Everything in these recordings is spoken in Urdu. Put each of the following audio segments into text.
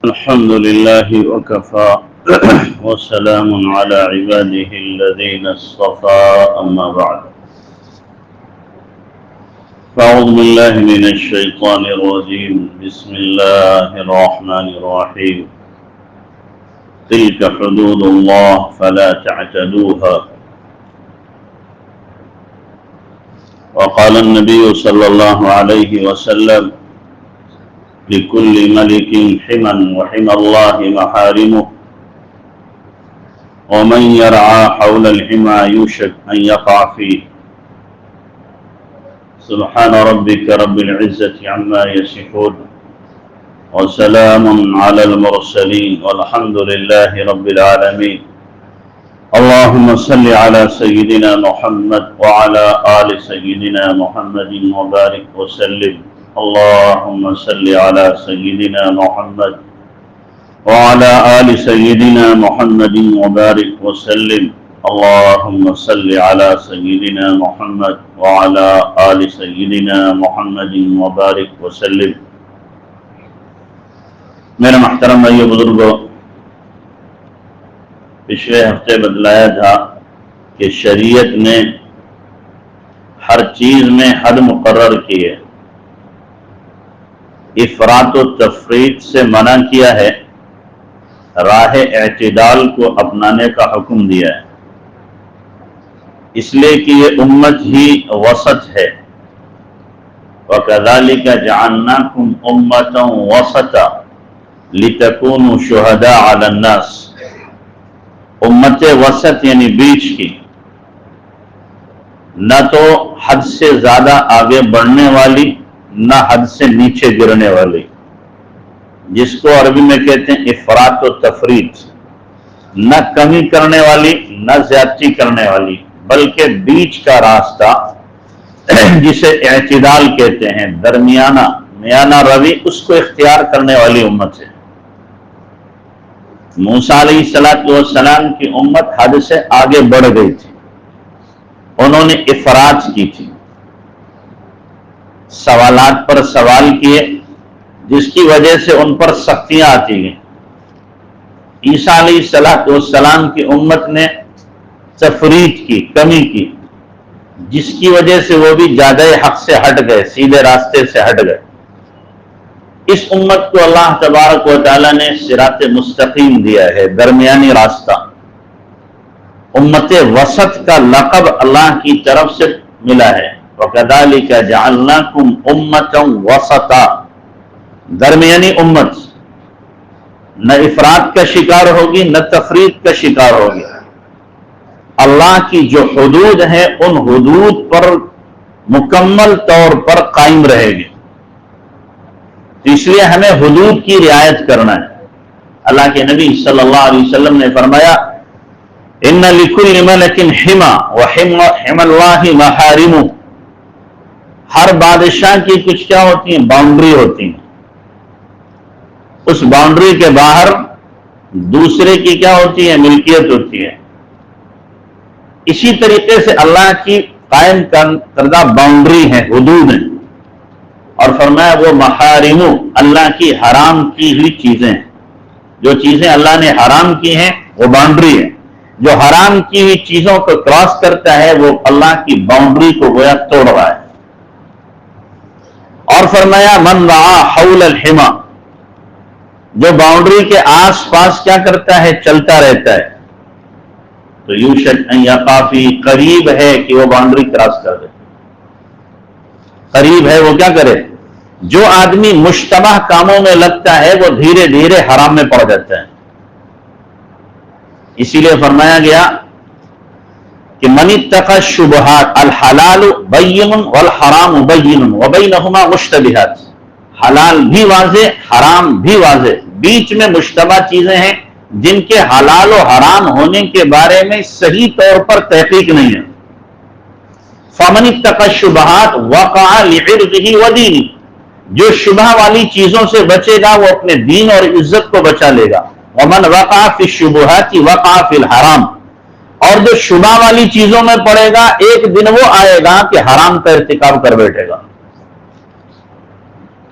الحمد لله وكفى وسلام على عباده الذين اصطفى أما بعد فأعوذ بالله من الشيطان الرجيم بسم الله الرحمن الرحيم تلك حدود الله فلا تعتدوها وقال النبي صلى الله عليه وسلم لكل ملك حما وحمى الله محارمه ومن يرعى حول الحمى يوشك أن يقع فيه سبحان ربك رب العزة عما يصفون وسلام على المرسلين والحمد لله رب العالمين اللهم صل على سيدنا محمد وعلى آل سيدنا محمد وبارك وسلم اللهم صل على سيدنا محمد وعلى آل سيدنا محمد وبارك وسلم اللهم صل على سيدنا محمد وعلى آل سيدنا محمد وبارك وسلم میرے محترم بھائیو بزرگوں، پچھلے ہفتے بتلایا تھا کہ شریعت نے ہر چیز میں حد مقرر کی ہے، افراط و تفریط سے منع کیا ہے، راہ اعتدال کو اپنانے کا حکم دیا ہے، اس لیے کہ یہ امت ہی وسط ہے۔ وَكَذَلِكَ جَعَلْنَاكُمْ أُمَّةً وَسَطًا لِتَكُونُوا شُهَدَاءَ عَلَى النَّاسِ، امت وسط یعنی بیچ کی، نہ تو حد سے زیادہ آگے بڑھنے والی نہ حد سے نیچے گرنے والی، جس کو عربی میں کہتے ہیں افراط و تفریط، نہ کمی کرنے والی نہ زیادتی کرنے والی، بلکہ بیچ کا راستہ جسے اعتدال کہتے ہیں، درمیانہ میانہ روی، اس کو اختیار کرنے والی امت ہے۔ موسیٰ علیہ السلام کی امت حد سے آگے بڑھ گئی تھی، انہوں نے افراط کی تھی، سوالات پر سوال کیے جس کی وجہ سے ان پر سختیاں آتی گئیں۔ عیسیٰ علیہ السلام کی امت نے تفریط کی، کمی کی، جس کی وجہ سے وہ بھی زیادہ حق سے ہٹ گئے، سیدھے راستے سے ہٹ گئے۔ اس امت کو اللہ تبارک و تعالیٰ نے صراط مستقیم دیا ہے، درمیانی راستہ، امت وسط کا لقب اللہ کی طرف سے ملا ہے۔ وَكَذَلِكَ جَعَلْنَاكُمْ أُمَّةً وَسَطًا، درمیانی امت، نہ افراط کا شکار ہوگی نہ تفریط کا شکار ہوگی، اللہ کی جو حدود ہیں ان حدود پر مکمل طور پر قائم رہے گی، اس لیے ہمیں حدود کی رعایت کرنا ہے۔ اللہ کے نبی صلی اللہ علیہ وسلم نے فرمایا إِنَّ لِكُلِّ مَلَكٍ حِمًى وَحِمَى اللَّهِ مَحَارِمُهُ، ہر بادشاہ کی کچھ کیا ہوتی ہیں، باؤنڈری ہوتی ہیں، اس باؤنڈری کے باہر دوسرے کی کیا ہوتی ہے، ملکیت ہوتی ہے۔ اسی طریقے سے اللہ کی قائم کردہ باؤنڈری ہے، حدود ہیں، اور فرمایا وہ محارم، اللہ کی حرام کی ہوئی چیزیں، جو چیزیں اللہ نے حرام کی ہیں وہ باؤنڈری ہے، جو حرام کی ہوئی چیزوں کو کراس کرتا ہے وہ اللہ کی باؤنڈری کو گویا توڑ رہا ہے۔ اور فرمایا من رعا حول الحما، جو باؤنڈری کے آس پاس کیا کرتا ہے، چلتا رہتا ہے، تو یوشک ان یقع فی، قریب ہے کہ وہ باؤنڈری کراس کر دے، قریب ہے وہ کیا کرے۔ جو آدمی مشتبہ کاموں میں لگتا ہے وہ دھیرے دھیرے حرام میں پڑ جاتا ہے۔ اسی لیے فرمایا گیا کہ من اتقى الشبہات، الحلال بین والحرام بین وبینہما مشتبہات، حلال بھی واضح حرام بھی واضح، بیچ میں مشتبہ چیزیں ہیں جن کے حلال و حرام ہونے کے بارے میں صحیح طور پر تحقیق نہیں ہے۔ فمن اتقى الشبہات وقع لعرضہ ودینہ، جو شبہ والی چیزوں سے بچے گا وہ اپنے دین اور عزت کو بچا لے گا۔ ومن وقع فی الشبہات وقع فی الحرام، اور جو شبہ والی چیزوں میں پڑے گا ایک دن وہ آئے گا کہ حرام کا ارتکاب کر بیٹھے گا۔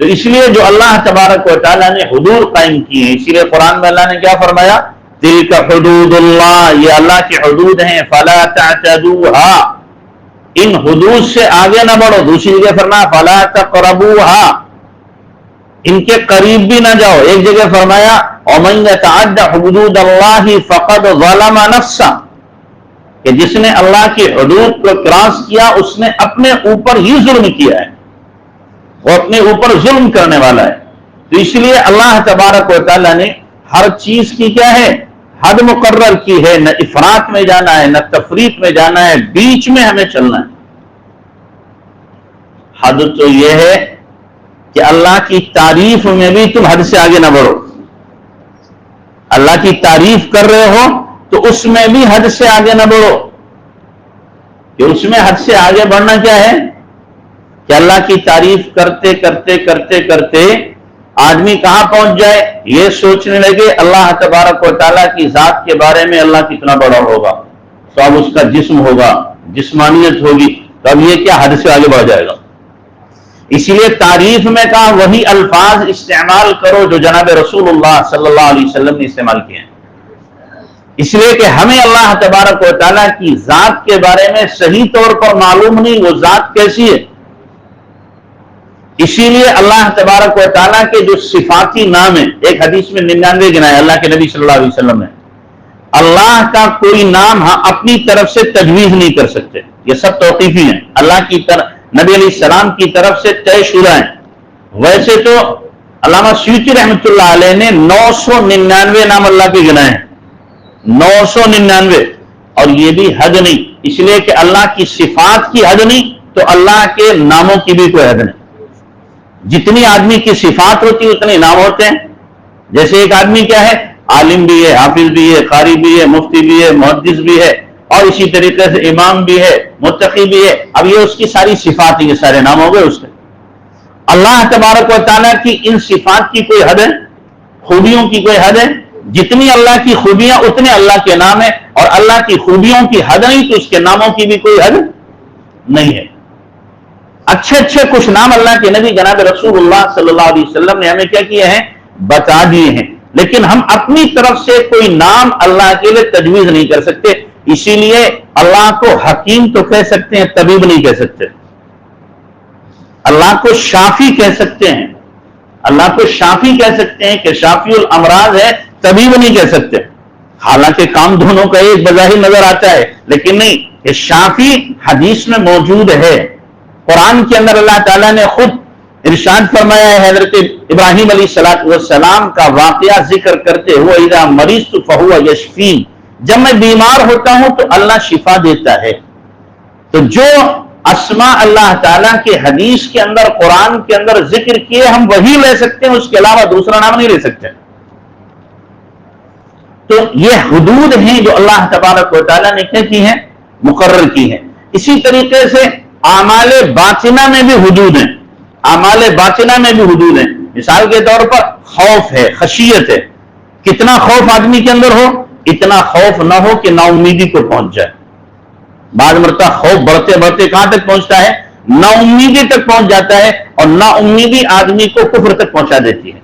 تو اس لیے جو اللہ تبارک و تعالیٰ نے حدود قائم کی ہیں، اسی لیے قرآن میں اللہ نے کیا فرمایا؟ تلک حدود اللہ، یہ اللہ کی حدود ہیں، فلا تعتدوها، ان حدود سے آگے نہ بڑھو۔ دوسری جگہ فرمایا فلا تقربوها، ان کے قریب بھی نہ جاؤ۔ ایک جگہ فرمایا ومن يتعد حدود اللہ فقد ظلم نفسہ، کہ جس نے اللہ کی حدود کو کراس کیا اس نے اپنے اوپر ہی ظلم کیا ہے، وہ اپنے اوپر ظلم کرنے والا ہے۔ تو اس لیے اللہ تبارک و تعالیٰ نے ہر چیز کی کیا ہے؟ حد مقرر کی ہے، نہ افراط میں جانا ہے نہ تفریط میں جانا ہے، بیچ میں ہمیں چلنا ہے۔ حد تو یہ ہے کہ اللہ کی تعریف میں بھی تم حد سے آگے نہ بڑھو۔ اللہ کی تعریف کر رہے ہو تو اس میں بھی حد سے آگے نہ بڑھو، کہ اس میں حد سے آگے بڑھنا کیا ہے کہ اللہ کی تعریف کرتے کرتے کرتے کرتے آدمی کہاں پہنچ جائے؟ یہ سوچنے لگے اللہ تبارک و تعالیٰ کی ذات کے بارے میں اللہ کتنا بڑا ہوگا، تو اب اس کا جسم ہوگا، جسمانیت ہوگی، تو اب یہ کیا حد سے آگے بڑھ جائے گا۔ اسی لیے تعریف میں کہا وہی الفاظ استعمال کرو جو جناب رسول اللہ صلی اللہ علیہ وسلم نے استعمال کیے ہیں، اس لیے کہ ہمیں اللہ تبارک و تعالیٰ کی ذات کے بارے میں صحیح طور پر معلوم نہیں وہ ذات کیسی ہے۔ اسی لیے اللہ تبارک و تعالیٰ کے جو صفاتی نام ہیں، ایک حدیث میں 99 گنائے اللہ کے نبی صلی اللہ علیہ وسلم نے۔ اللہ کا کوئی نام اپنی طرف سے تجویز نہیں کر سکتے، یہ سب توقیفی ہیں، اللہ کی طرف، نبی علیہ السلام کی طرف سے طے شدہ ہیں۔ ویسے تو علامہ سیوطی رحمۃ اللہ علیہ نے 999 نام اللہ کے گنائے ہیں، 999، اور یہ بھی حد نہیں، اس لیے کہ اللہ کی صفات کی حد نہیں تو اللہ کے ناموں کی بھی کوئی حد نہیں۔ جتنی آدمی کی صفات ہوتی ہے اتنے نام ہوتے ہیں۔ جیسے ایک آدمی کیا ہے؟ عالم بھی ہے، حافظ بھی ہے، قاری بھی ہے، مفتی بھی ہے، محدث بھی ہے، اور اسی طریقے سے امام بھی ہے، متقی بھی ہے۔ اب یہ اس کی ساری صفات ہیں، یہ سارے نام ہو گئے اس کے۔ اللہ تبارک و تعالیٰ کی ان صفات کی کوئی حد ہے؟ خوبیوں کی کوئی حد ہے؟ جتنی اللہ کی خوبیاں اتنے اللہ کے نام ہیں، اور اللہ کی خوبیوں کی حد نہیں تو اس کے ناموں کی بھی کوئی حد نہیں ہے۔ اچھے اچھے کچھ نام اللہ کے نبی جناب رسول اللہ صلی اللہ علیہ وسلم نے ہمیں کیا کیے ہیں؟ بتا دیے ہیں، لیکن ہم اپنی طرف سے کوئی نام اللہ کے لیے تجویز نہیں کر سکتے۔ اسی لیے اللہ کو حکیم تو کہہ سکتے ہیں، طبیب نہیں کہہ سکتے۔ اللہ کو شافی کہہ سکتے ہیں، اللہ کو شافی کہہ سکتے ہیں کہ شافی الامراض ہے، طبیب نہیں کہہ سکتے۔ حالانکہ کام دونوں کا ایک بظاہر نظر آتا ہے، لیکن نہیں، یہ شافی حدیث میں موجود ہے۔ قرآن کے اندر اللہ تعالیٰ نے خود ارشاد فرمایا ہے، حضرت ابراہیم علیہ السلام کا واقعہ ذکر کرتے ہوئے اذا مریضت فہو یشفین، جب میں بیمار ہوتا ہوں تو اللہ شفا دیتا ہے۔ تو جو اسماء اللہ تعالیٰ کے حدیث کے اندر، قرآن کے اندر ذکر کیے ہم وہی لے سکتے ہیں، اس کے علاوہ دوسرا نام نہیں لے سکتے۔ تو یہ حدود ہیں جو اللہ تبارک و تعالیٰ نے کیا کی ہیں؟ مقرر کی ہیں۔ اسی طریقے سے اعمال باطنہ میں بھی حدود ہیں، اعمال باطنہ میں بھی حدود ہیں۔ مثال کے طور پر خوف ہے، خشیت ہے، کتنا خوف آدمی کے اندر ہو، اتنا خوف نہ ہو کہ نا امیدی کو پہنچ جائے۔ بعض مرتبہ خوف بڑھتے بڑھتے کہاں تک پہنچتا ہے؟ نا امیدی تک پہنچ جاتا ہے، اور نا امیدی آدمی کو کفر تک پہنچا دیتی ہے۔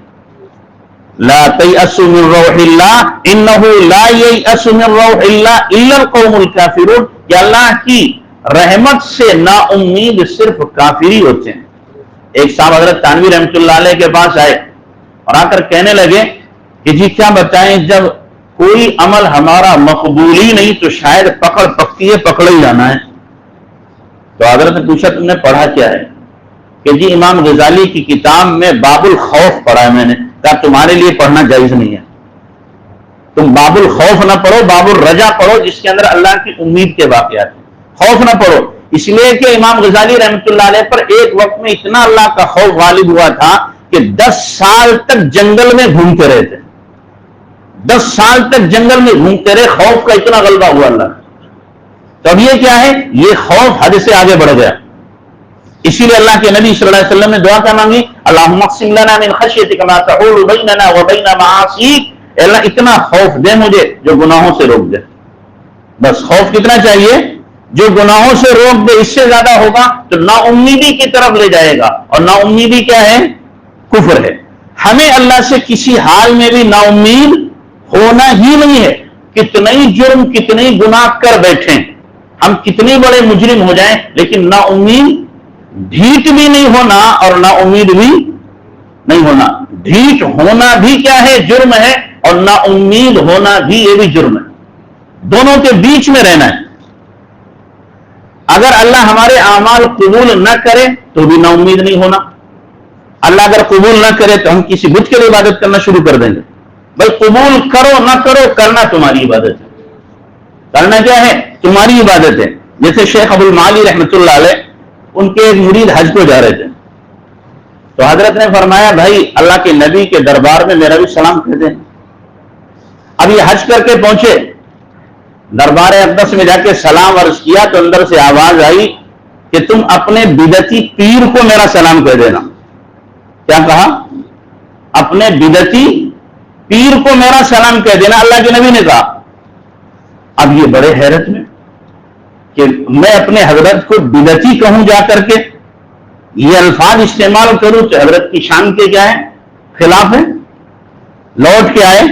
لا تیأسوا من روح اللہ انہ لا ییأس من روح اللہ الا القوم الکافرون، کہ اللہ کی رحمت سے نا امید صرف کافری ہوتے ہیں۔ ایک صاحب حضرت تھانوی رحمۃ اللہ علیہ کے پاس آئے اور آ کر کہنے لگے کہ جی کیا بتائیں، جب کوئی عمل ہمارا مقبول ہی نہیں تو شاید پکڑ پکتی ہے، پکڑ ہی جانا ہے۔ تو حضرت نے پوچھا تم نے پڑھا کیا ہے؟ کہ جی امام غزالی کی کتاب میں باب الخوف پڑھا ہے میں نے۔ کہا تمہارے لیے پڑھنا جائز نہیں ہے، تم باب الخوف نہ پڑھو، باب الرجا پڑھو، جس کے اندر اللہ کی امید کے واقعات ہیں۔ خوف نہ پڑھو، اس لیے کہ امام غزالی رحمۃ اللہ علیہ پر ایک وقت میں اتنا اللہ کا خوف غالب ہوا تھا کہ 10 سال تک جنگل میں گھومتے رہے تھے، 10 سال تک جنگل میں گھومتے رہے، خوف کا اتنا غلبہ ہوا اللہ۔ تو اب یہ کیا ہے؟ یہ خوف حد سے آگے بڑھ گیا۔ اسی لیے اللہ کے نبی صلی اللہ علیہ وسلم نے دعا کیا مانگی؟ اللہم اقسم لنا من خشیتک ما تحول بیننا وبین معاصیک، اللہ اتنا خوف دے مجھے جو گناہوں سے روک دے۔ بس خوف کتنا چاہیے؟ جو گناہوں سے روک دے، اس سے زیادہ ہوگا تو نا امیدی کی طرف لے جائے گا، اور نا امیدی کیا ہے؟ کفر ہے. ہمیں اللہ سے کسی حال میں بھی نا امید ہونا ہی نہیں ہے. کتنے ہی جرم کتنے ہی گناہ کر بیٹھیں, ہم کتنے بڑے مجرم ہو جائیں, لیکن نا امید ڈھیٹ بھی نہیں ہونا اور نا امید بھی نہیں ہونا. ڈھیٹ ہونا بھی کیا ہے, جرم ہے, اور نا امید ہونا بھی یہ بھی جرم ہے. دونوں کے بیچ میں رہنا ہے. اگر اللہ ہمارے اعمال قبول نہ کرے تو بھی نا امید نہیں ہونا. اللہ اگر قبول نہ کرے تو ہم کسی بت کے لیے عبادت کرنا شروع کر دیں گے. بھائی قبول کرو نہ کرو, کرنا تمہاری عبادت ہے. کرنا کیا ہے, تمہاری عبادت ہے. جیسے شیخ ابو المعالی رحمۃ اللہ علیہ, ان کے ایک مرید حج کو جا رہے تھے, تو حضرت نے فرمایا بھائی اللہ کے نبی کے دربار میں میرا بھی سلام کہہ دیں. اب یہ حج کر کے پہنچے, دربار اقدس میں جا کے سلام عرض کیا تو اندر سے آواز آئی کہ تم اپنے بدعتی پیر کو میرا سلام کہہ دینا. کیا کہا؟ اپنے بدعتی پیر کو میرا سلام کہہ دینا, اللہ کے نبی نے کہا. اب یہ بڑے حیرت میں کہ میں اپنے حضرت کو بدعتی کہوں جا کر کے, یہ الفاظ استعمال کروں تو حضرت کی شان کے کیا ہے, خلاف ہے. لوٹ کے آئے,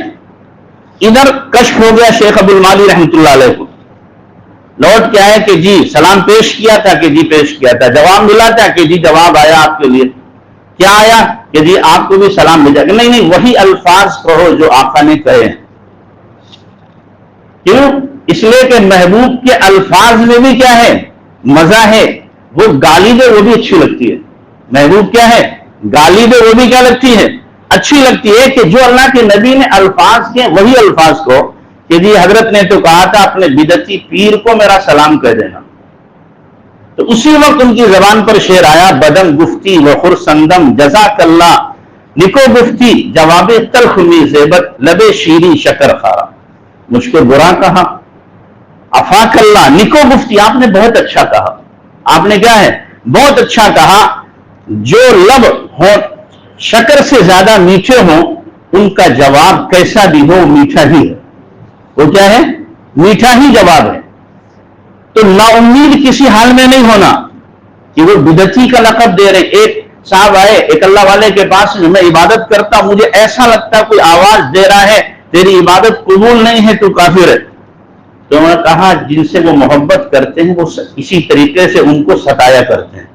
ادھر کشف ہو گیا شیخ ابو المعالی رحمۃ اللہ علیہ کو. لوٹ کے آئے کہ جی سلام پیش کیا تھا, کہ جی پیش کیا تھا. جواب ملا تھا کہ جی جواب آیا آپ کے لیے. کیا آیا کہ جی آپ کو بھی سلام بھیجا. کہ نہیں, وہی الفاظ کہو جو آقا نے کہے ہیں. کیوں؟ اس لیے کہ محبوب کے الفاظ میں بھی کیا ہے, مزہ ہے. وہ گالی دے وہ بھی اچھی لگتی ہے. محبوب کیا ہے, گالی دے وہ بھی کیا لگتی ہے, اچھی لگتی ہے. کہ جو اللہ کے نبی نے الفاظ کے وہی الفاظ کو, کہ جی حضرت نے تو کہا تھا اپنے بدعتی پیر کو میرا سلام کہہ دینا, تو اسی وقت ان کی زبان پر شعر آیا, بدن گفتی و خرسندم جزاک اللہ, نکو گفتی جواب تلخ می زیبت لبے شیریں شکر خارا. مجھ کو برا کہا, افاق اللہ, نکو گفتی, آپ نے بہت اچھا کہا. آپ نے کیا ہے, بہت اچھا کہا. جو لب ہو شکر سے زیادہ میٹھے ہوں, ان کا جواب کیسا بھی ہو میٹھا ہی ہے. وہ کیا ہے, میٹھا ہی جواب ہے. تو نا امید کسی حال میں نہیں ہونا کہ وہ بدعتی کا لقب دے رہے. ایک صاحب آئے ایک اللہ والے کے پاس, میں عبادت کرتا ہوں, مجھے ایسا لگتا کوئی آواز دے رہا ہے تیری عبادت قبول نہیں ہے, تو کافر ہے. تو انہوں نے کہا جن سے وہ محبت کرتے ہیں وہ اسی طریقے سے ان کو ستایا کرتے ہیں.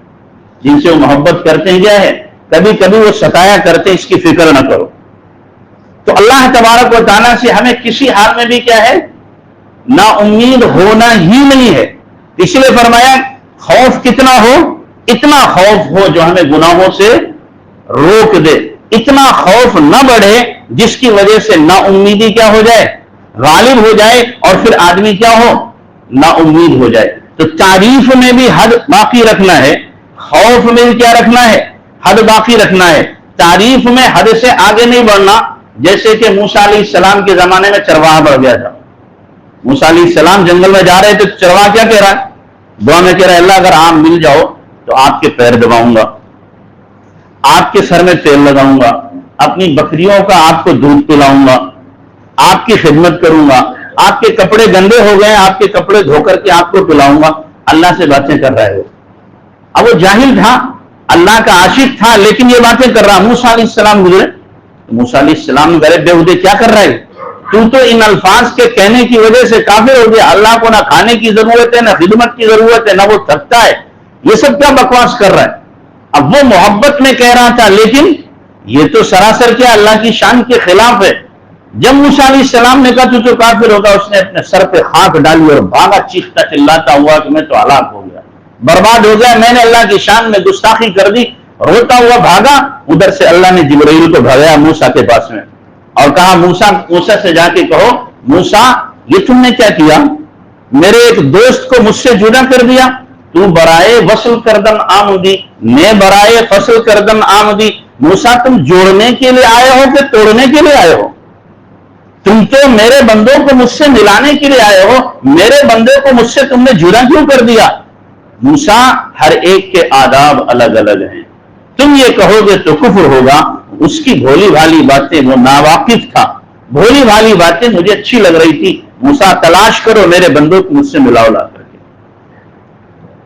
جن سے وہ محبت کرتے ہیں کیا ہے, کبھی کبھی وہ ستایا کرتے ہیں, اس کی فکر نہ کرو. تو اللہ تبارک و تعالیٰ سے ہمیں کسی حال میں بھی کیا ہے, نا امید ہونا ہی نہیں ہے. اس لیے فرمایا خوف کتنا ہو, اتنا خوف ہو جو ہمیں گناہوں سے روک دے. اتنا خوف نہ بڑھے جس کی وجہ سے نا امیدی کیا ہو جائے, غالب ہو جائے, اور پھر آدمی کیا ہو, نا امید ہو جائے. تو تعریف میں بھی حد باقی رکھنا ہے, خوف میں بھی کیا رکھنا ہے, حد باقی رکھنا ہے. تعریف میں حد سے آگے نہیں بڑھنا. جیسے کہ موسیٰ علیہ السلام کے زمانے میں چرواہا بڑھ گیا تھا. موسیٰ علیہ السلام جنگل میں جا رہے تھے, چرواہا کیا کہہ رہا ہے, دعا میں کہہ رہا ہے اللہ اگر آپ مل جاؤ تو آپ کے پیر دباؤں گا, آپ کے سر میں تیل لگاؤں گا, اپنی بکریوں کا آپ کو دودھ پلاؤں گا, آپ کی خدمت کروں گا, آپ کے کپڑے گندے ہو گئے آپ کے کپڑے دھو کر کے آپ کو پلاؤں گا. اللہ سے باتیں کر رہے ہو. اب وہ جاہل تھا, اللہ کا عاشق تھا, لیکن یہ باتیں کر رہا. موسیٰ علیہ السلام گزرے, موسیٰ علیہ السلام گرے بےہودے کیا کر رہے, تو ان الفاظ کے کہنے کی وجہ سے کافر ہو گیا. اللہ کو نہ کھانے کی ضرورت ہے, نہ خدمت کی ضرورت ہے, نہ وہ تھکتا ہے, یہ سب کیا بکواس کر رہا ہے. اب وہ محبت میں کہہ رہا تھا, لیکن یہ تو سراسر کیا اللہ کی شان کے خلاف ہے. جب موسیٰ علیہ السلام نے کہا تو کافر ہوگا, اس نے اپنے سر پہ خاک ڈالی اور بھاگا چیختا چلاتا ہوا کہ میں تو ہلاک ہو گیا, برباد ہو گیا, میں نے اللہ کی شان میں گستاخی کر دی. روتا ہوا بھاگا. ادھر سے اللہ نے جبرائیل کو بھگایا موسیٰ کے پاس میں اور کہا موسیٰ سے جا کے کہو, موسیٰ یہ تم نے کیا کیا, میرے ایک دوست کو مجھ سے جدا کر دیا. تو برائے وصل کردن آمدی, میں برائے فصل کردن آمدی. موسیٰ تم جوڑنے کے لیے آئے ہو کہ توڑنے کے لیے آئے ہو؟ تم تو میرے بندوں کو مجھ سے ملانے کے لیے آئے ہو, میرے بندے کو مجھ سے تم نے جدا کیوں کر دیا؟ موسیٰ ہر ایک کے آداب الگ الگ ہیں, تم یہ کہو گے تو کفر ہوگا. اس کی بھولی بھالی باتیں, وہ ناواقف تھا, بھولی بھالی باتیں مجھے اچھی لگ رہی تھی. موسیٰ تلاش کرو میرے بندوں کو مجھ سے ملاؤ لا کر کے.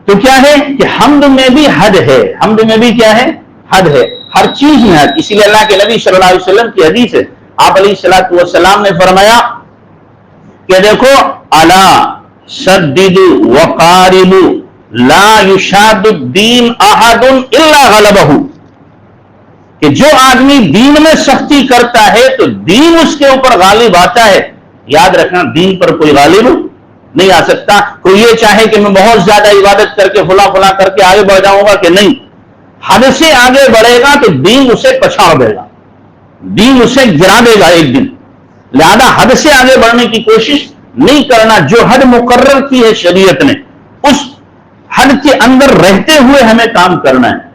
تو کیا ہے کہ حمد میں بھی حد ہے, حمد میں بھی کیا ہے, حد ہے. ہر چیز میں حد. اسی لیے اللہ کے نبی صلی اللہ علیہ وسلم کی حدیث ہے, آپ علیہ الصلوۃ والسلام نے فرمایا کہ دیکھو الا سددوا وقاربوا لا یشاد الدین احد الا غلبہ, کہ جو آدمی دین میں سختی کرتا ہے تو دین اس کے اوپر غالب آتا ہے. یاد رکھنا, دین پر کوئی غالب نہیں آ سکتا. کوئی یہ چاہے کہ میں بہت زیادہ عبادت کر کے فلاں فلاں کر کے آگے بڑھ جاؤں گا, کہ نہیں, حد سے آگے بڑھے گا تو دین اسے پچھاڑ دے گا, دین اسے گرا دے گا ایک دن. لہذا حد سے آگے بڑھنے کی کوشش نہیں کرنا. جو حد مقرر کی ہے شریعت نے, اس حد کے اندر رہتے ہوئے ہمیں کام کرنا ہے.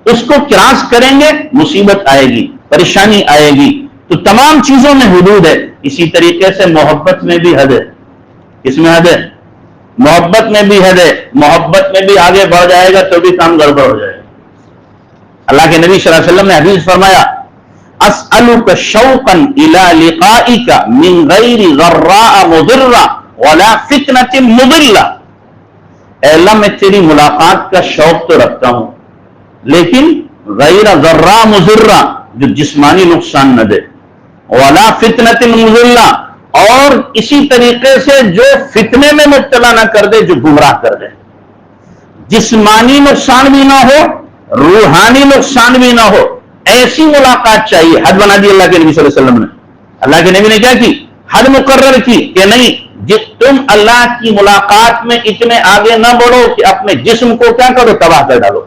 اس کو کراس کریں گے مصیبت آئے گی, پریشانی آئے گی. تو تمام چیزوں میں حدود ہے. اسی طریقے سے محبت میں بھی حد ہے. کس میں حد ہے؟ محبت میں بھی حد ہے. محبت میں بھی آگے بڑھ جائے گا تو بھی کام گڑبڑ ہو جائے گا. اللہ کے نبی صلی اللہ علیہ وسلم نے حدیث فرمایا اسألک شوقا الی لقائک من غیر ضراء مضرہ ولا فتنة مضلہ. اے اللہ, میں تیری ملاقات کا شوق تو رکھتا ہوں, لیکن غیر ضراء مضرہ, جو جسمانی نقصان نہ دے, ولا فتنة مضلہ, اور اسی طریقے سے جو فتنے میں مبتلا نہ کر دے, جو گمراہ کر دے. جسمانی نقصان بھی نہ ہو, روحانی نقصان بھی نہ ہو, ایسی ملاقات چاہیے. حد بنا دی اللہ کے نبی صلی اللہ علیہ وسلم نے. اللہ کے نبی نے کیا کی؟ حد مقرر کی کہ نہیں, تم اللہ کی ملاقات میں اتنے آگے نہ بڑھو کہ اپنے جسم کو کیا کرو, تباہ کر ڈالو.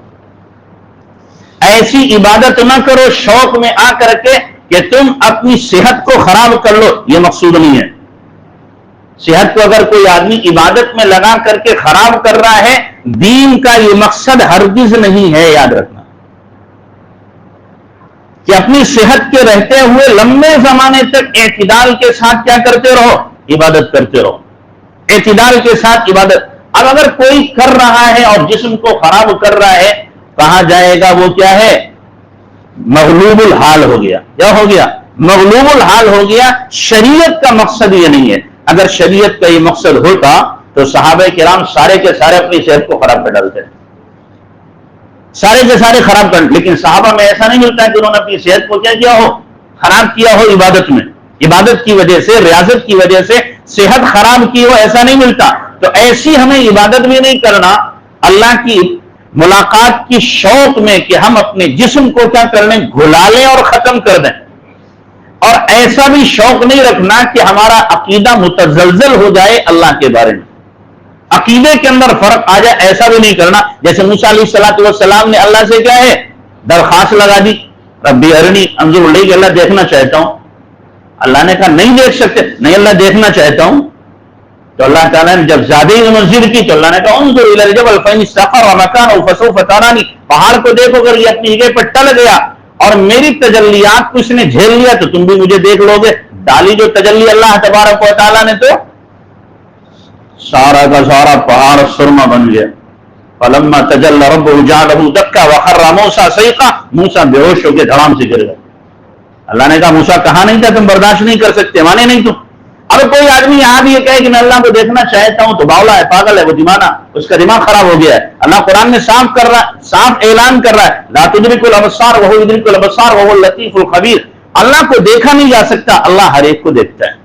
ایسی عبادت نہ کرو شوق میں آ کر کے کہ تم اپنی صحت کو خراب کر لو. یہ مقصود نہیں ہے. صحت کو اگر کوئی آدمی عبادت میں لگا کر کے خراب کر رہا ہے, دین کا یہ مقصد ہرگز نہیں ہے. یاد رکھنا کہ اپنی صحت کے رہتے ہوئے لمبے زمانے تک اعتدال کے ساتھ کیا کرتے رہو, عبادت کرتے رہو. اعتدال کے ساتھ عبادت. اب اگر کوئی کر رہا ہے اور جسم کو خراب کر رہا ہے, کہا جائے گا وہ کیا ہے, مغلوب الحال ہو گیا. کیا ہو گیا؟ مغلوب الحال ہو گیا. شریعت کا مقصد یہ نہیں ہے. اگر شریعت کا یہ مقصد ہوتا تو صحابہ کرام سارے کے سارے اپنی صحت کو خراب کر ڈالتے, سارے کے سارے خراب کر. لیکن صحابہ میں ایسا نہیں ملتا کہ انہوں نے اپنی صحت کو کیا کیا ہو, خراب کیا ہو عبادت میں. عبادت کی وجہ سے, ریاضت کی وجہ سے صحت خراب کی ہو, ایسا نہیں ملتا. تو ایسی ہمیں عبادت بھی نہیں کرنا اللہ کی ملاقات کی شوق میں کہ ہم اپنے جسم کو کیا کر لیں, گھلا لیں اور ختم کر دیں. اور ایسا بھی شوق نہیں رکھنا کہ ہمارا عقیدہ متزلزل ہو جائے اللہ کے بارے میں, عقیدے کے اندر فرق آ جائے. ایسا بھی نہیں کرنا. جیسے موسیٰ علیہ الصلوۃ والسلام نے اللہ سے کیا ہے, درخواست لگا دی, ربی ارنی انظر الیک, اللہ دیکھنا چاہتا ہوں. اللہ نے کہا نہیں دیکھ سکتے. نہیں, اللہ دیکھنا چاہتا ہوں. تو اللہ تعالیٰ نے جب زیادہ ہی منظر کی تو اللہ نے کہا انظر الی الجبل فإن استقر مکانہ فسوف ترانی. پہاڑ کو دیکھو, اگر یہ اپنی جگہ پر ٹل گیا اور میری تجلیات کو اس نے جھیل لیا تو تم بھی مجھے دیکھ لو گے. ڈالی جو تجلی اللہ تبارک و تعالیٰ نے تو سارا کا سارا پہاڑ سرما بن گیا. فلما تجلی ربہ جعلہ دکا وخر موسیٰ صیقا. موسیٰ بے ہوش ہو کے دھڑام سے گر گئے. اللہ نے کہا موسیٰ کہا نہیں تھا تم برداشت نہیں کر سکتے, مانے نہیں تم. اگر کوئی آدمی یہاں بھی یہ کہے کہ میں اللہ کو دیکھنا چاہتا ہوں تو باولا ہے, پاگل ہے, وہ دیوانہ, اس کا دماغ خراب ہو گیا ہے. اللہ قرآن میں صاف اعلان کر رہا ہے لا تدرک الابصار وہو یدرک الابصار وہو اللطیف الخبیر. اللہ کو دیکھا نہیں جا سکتا, اللہ ہر ایک کو دیکھتا ہے.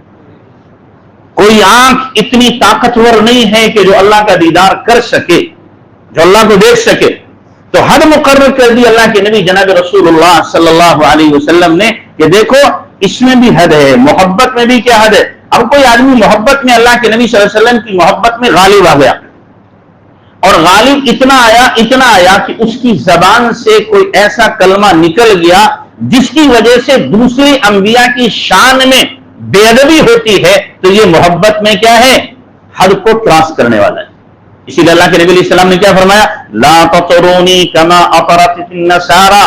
کوئی آنکھ اتنی طاقتور نہیں ہے کہ جو اللہ کا دیدار کر سکے, جو اللہ کو دیکھ سکے. تو حد مقرر کر دی اللہ کے نبی جناب رسول اللہ صلی اللہ علیہ وسلم نے کہ دیکھو اس میں بھی حد ہے, محبت میں بھی کیا حد ہے. اب کوئی آدمی محبت میں اللہ کے نبی صلی اللہ علیہ وسلم کی محبت میں غالب آ گیا, اور غالب اتنا آیا کہ اس کی زبان سے کوئی ایسا کلمہ نکل گیا جس کی وجہ سے دوسرے انبیاء کی شان میں بے ادبی ہوتی ہے, تو یہ محبت میں کیا ہے, حد کو کراس کرنے والا ہے. اسی لیے اللہ کے نبی علیہ السلام نے کیا فرمایا, لا تطرونی کما اطرت النصارى,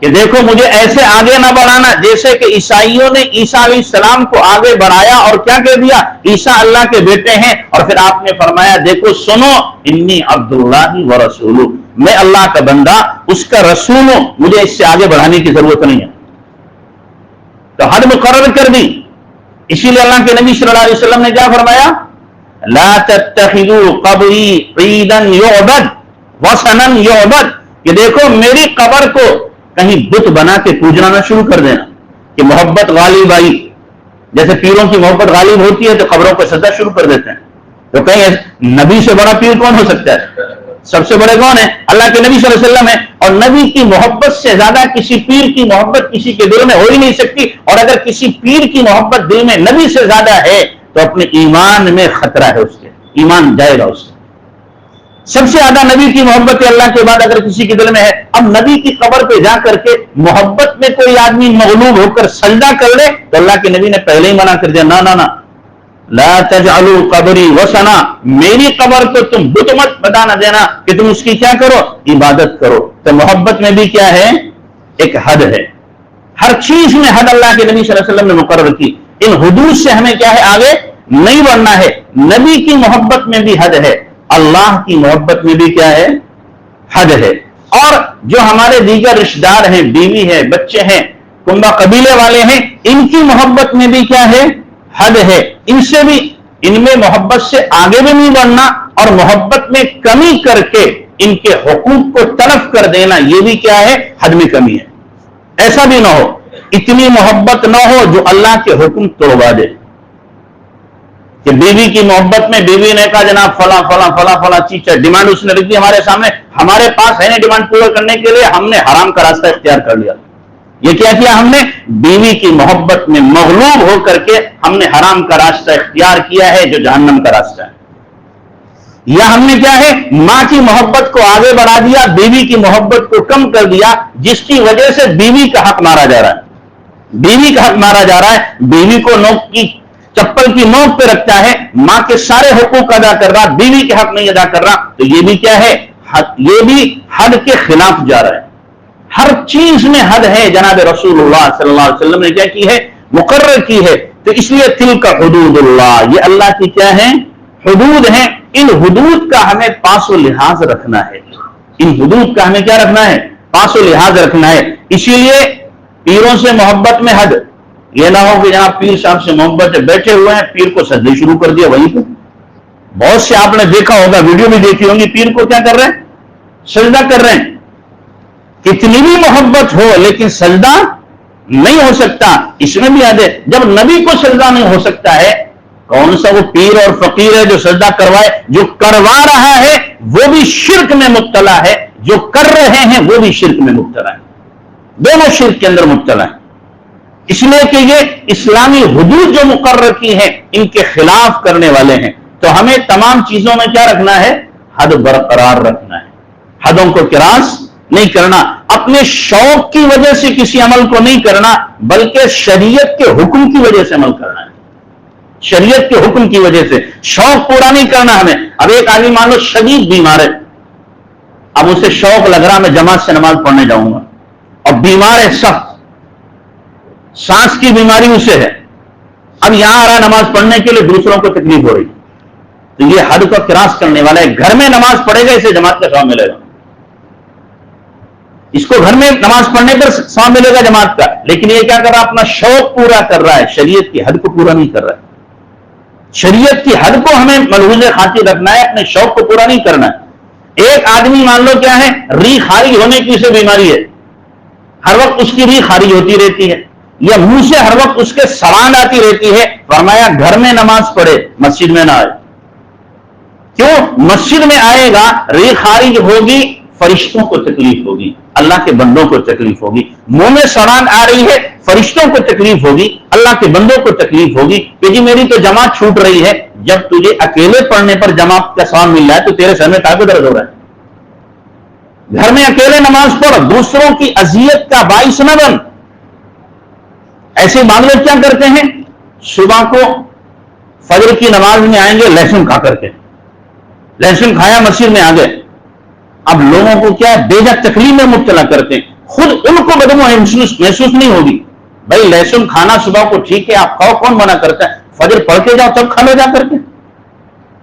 کہ دیکھو مجھے ایسے آگے نہ بڑھانا جیسے کہ عیسائیوں نے عیسیٰ علیہ السلام کو آگے بڑھایا اور کیا کہہ دیا, عیسیٰ اللہ کے بیٹے ہیں. اور پھر آپ نے فرمایا دیکھو سنو, انی عبداللہ ورسولہ, میں اللہ کا بندہ اس کا رسول ہوں, مجھے اس سے آگے بڑھانے کی ضرورت نہیں ہے. تو حد مقرر کر دی. اسی لیے اللہ کے نبی صلی اللہ علیہ وسلم نے کیا فرمایا, لا تتخذوا قبری عیدا یعبد وثنا یعبد, کہ دیکھو میری قبر کو کہیں بت بنا کے پوجنا نہ شروع کر دینا کہ محبت غالب آئی، جیسے پیروں کی محبت غالب ہوتی ہے تو قبروں کو سجدہ شروع کر دیتے ہیں. تو کہیں نبی سے بڑا پیر کون ہو سکتا ہے؟ سب سے بڑے کون ہیں؟ اللہ کے نبی صلی اللہ علیہ وسلم ہے. اور نبی کی محبت سے زیادہ کسی پیر کی محبت کسی کے دل میں ہو ہی نہیں سکتی. اور اگر کسی پیر کی محبت دل میں نبی سے زیادہ ہے تو اپنے ایمان میں خطرہ ہے، اس کے ایمان جائے گا اس سے. سب سے زیادہ نبی کی محبت اللہ کے بعد اگر کسی کے دل میں ہے. اب نبی کی قبر پہ جا کر کے محبت میں کوئی آدمی مغلوب ہو کر سجدہ کر لے تو اللہ کے نبی نے پہلے ہی منع کر دیا، نہ لا تجعلوا قبری وثنا، میری قبر کو تم بت مت بتا نہ دینا کہ تم اس کی کیا کرو، عبادت کرو. تو محبت میں بھی کیا ہے؟ ایک حد ہے. ہر چیز میں حد اللہ کے نبی صلی اللہ علیہ وسلم نے مقرر کی. ان حدود سے ہمیں کیا ہے؟ آگے نہیں بڑھنا ہے. نبی کی محبت میں بھی حد ہے، اللہ کی محبت میں بھی کیا ہے؟ حد ہے. اور جو ہمارے دیگر رشتہ دار ہیں، بیوی ہے، بچے ہیں، کنبہ قبیلے والے ہیں، ان کی محبت میں بھی کیا ہے؟ حد ہے. ان سے بھی، ان میں محبت سے آگے بھی نہیں بڑھنا اور محبت میں کمی کر کے ان کے حقوق کو تلف کر دینا، یہ بھی کیا ہے؟ حد میں کمی ہے. ایسا بھی نہ ہو، اتنی محبت نہ ہو جو اللہ کے حکم توڑوا دے. کہ بیوی کی محبت میں بیوی نے کہا جناب فلاں فلاں فلاں فلاں چیز ڈیمانڈ اس نے رکھ دی ہمارے سامنے، ہمارے پاس ہے نہیں ڈیمانڈ پورا کرنے کے لیے، ہم نے حرام کا راستہ اختیار کر لیا. یہ کیا کیا ہم نے؟ بیوی کی محبت میں مغلوب ہو کر کے ہم نے حرام کا راستہ اختیار کیا ہے جو جہنم کا راستہ ہے. یا ہم نے کیا ہے؟ ماں کی محبت کو آگے بڑھا دیا، بیوی کی محبت کو کم کر دیا، جس کی وجہ سے بیوی کا حق مارا جا رہا ہے. بیوی کا حق مارا جا رہا ہے. بیوی کو نوک کی چپل کی نوک پہ رکھتا ہے، ماں کے سارے حقوق ادا کر رہا، بیوی کے حق نہیں ادا کر رہا. تو یہ بھی کیا ہے؟ یہ بھی حد کے خلاف جا رہا ہے. ہر چیز میں حد ہے. جناب رسول اللہ صلی اللہ علیہ وسلم نے کیا کی ہے؟ مقرر کی ہے. تو اس لیے تلک حدود اللہ، یہ اللہ کی کیا ہے؟ حدود ہیں. ان حدود کا ہمیں پاس و لحاظ رکھنا ہے. ان حدود کا ہمیں کیا رکھنا ہے؟ پاس و لحاظ رکھنا ہے. اسی لیے پیروں سے محبت میں حد. یہ نہ ہو کہ جناب پیر صاحب سے محبت سے بیٹھے ہوئے ہیں، پیر کو سجدے شروع کر دیا وہیں پہ. بہت سے آپ نے دیکھا ہوگا، ویڈیو بھی دیکھی ہوگی، پیر کو کیا کر رہے ہیں؟ سجدہ کر رہے ہیں. کتنی بھی محبت ہو لیکن سجدہ نہیں ہو سکتا. اس میں بھی حد ہے. جب نبی کو سجدہ نہیں ہو سکتا ہے، کون سا وہ پیر اور فقیر ہے جو سجدہ کروائے؟ جو کروا رہا ہے وہ بھی شرک میں مبتلا ہے، جو کر رہے ہیں وہ بھی شرک میں مبتلا ہے. دونوں شرک کے اندر مبتلا ہے. اس لیے کہ یہ اسلامی حدود جو مقرر کی ہیں ان کے خلاف کرنے والے ہیں. تو ہمیں تمام چیزوں میں کیا رکھنا ہے؟ حد برقرار رکھنا ہے. حدوں کو کراس نہیں کرنا. اپنے شوق کی وجہ سے کسی عمل کو نہیں کرنا، بلکہ شریعت کے حکم کی وجہ سے عمل کرنا ہے. شریعت کے حکم کی وجہ سے شوق پورا نہیں کرنا ہمیں. اب ایک آدمی مان لو شدید بیمار ہے، اب اسے شوق لگ رہا میں جماعت سے نماز پڑھنے جاؤں گا، اور بیمار ہے، سخت سانس کی بیماری اسے ہے، اب یہاں آ رہا نماز پڑھنے کے لیے، دوسروں کو تکلیف ہو رہی، تو یہ حد کو کراس کرنے والا ہے. گھر میں نماز پڑھے گا اسے جماعت کا ثواب ملے گا. اس کو گھر میں نماز پڑھنے پر ثواب ملے گا جماعت کا، لیکن یہ کیا کر رہا؟ اپنا شوق پورا کر رہا ہے، شریعت کی حد کو پورا نہیں کر رہا ہے. شریعت کی حد کو ہمیں ملحوظ خاطر رکھنا ہے، اپنے شوق کو پورا نہیں کرنا ہے. ایک آدمی مان لو کیا ہے؟ ری خارج ہونے کی اسے بیماری ہے، ہر وقت اس کی ری خارج ہوتی رہتی ہے، یا منہ سے ہر وقت اس کے سوانح آتی رہتی ہے. فرمایا گھر میں نماز پڑھے، مسجد میں نہ آئے. کیوں؟ مسجد میں آئے گا، ری خارج ہوگی، فرشتوں کو تکلیف ہوگی، اللہ کے بندوں کو تکلیف ہوگی. منہ میں سوانح آ رہی ہے، فرشتوں کو تکلیف ہوگی، اللہ کے بندوں کو تکلیف ہوگی کہ جی میری تو جماعت چھوٹ رہی ہے. جب تجھے اکیلے پڑھنے پر جماعت کا ثواب مل رہا ہے تو تیرے سر میں کاہے کو درد ہو رہا ہے؟ گھر میں اکیلے نماز پڑھ، دوسروں کی اذیت کا باعث نہ بن. ایسے معاملے کیا کرتے ہیں؟ صبح کو فجر کی نماز میں آئیں گے لہسن کھا کر کے، لہسن کھایا مسجد میں آ گئے. اب لوگوں کو کیا بے جا تکلیف میں مبتلا کرتے ہیں. خود ان کو بدبو محسوس نہیں ہوگی. بھائی لہسن کھانا صبح کو ٹھیک ہے، آپ کھاؤ، کون منع کرتا ہے؟ فجر پڑھ کے جاؤ تب کھا لو جا کر کے.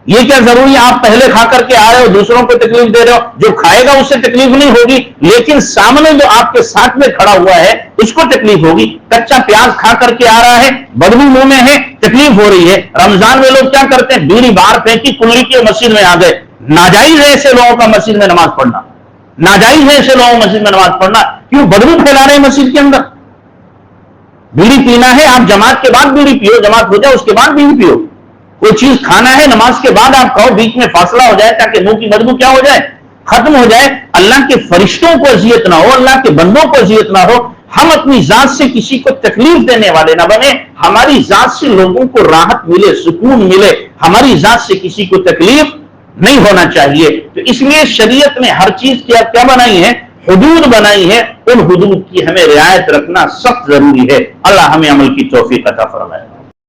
یہ کیا ضروری ہے آپ پہلے کھا کر کے آ رہے ہو دوسروں کو تکلیف دے رہے ہو؟ جو کھائے گا اس سے تکلیف نہیں ہوگی، لیکن سامنے جو آپ کے ساتھ میں کھڑا ہوا ہے اس کو تکلیف ہوگی. کچا پیاز کھا کر کے آ رہا ہے، بدبو منہ میں ہے، تکلیف ہو رہی ہے. رمضان میں لوگ کیا کرتے ہیں؟ بیڑی باہر پھینکی، کلی کی مسجد میں آ گئے. ناجائز ہے ایسے لوگوں کا مسجد میں نماز پڑھنا. ناجائز ہے ایسے لوگوں مسجد میں نماز پڑھنا. کیوں؟ بدبو پھیلا رہے ہیں مسجد کے اندر. بیڑی پینا ہے آپ جماعت کے بعد بیڑی پیو, جماعت ہو جائے اس کے بعد بیڑی پیو. کوئی چیز کھانا ہے نماز کے بعد آپ کھاؤ, بیچ میں فاصلہ ہو جائے تاکہ منہ کی بدبو کیا ہو جائے, ختم ہو جائے. اللہ کے فرشتوں کو اذیت نہ ہو, اللہ کے بندوں کو اذیت نہ ہو. ہم اپنی ذات سے کسی کو تکلیف دینے والے نہ بنے, ہماری ذات سے لوگوں کو راحت ملے, سکون ملے. ہماری ذات سے کسی کو تکلیف نہیں ہونا چاہیے. تو اس لیے شریعت نے ہر چیز کیا بنائی ہے, حدود بنائی ہے. ان حدود کی ہمیں رعایت رکھنا سخت ضروری ہے. اللہ ہمیں عمل کی توفیق عطا فرمائے.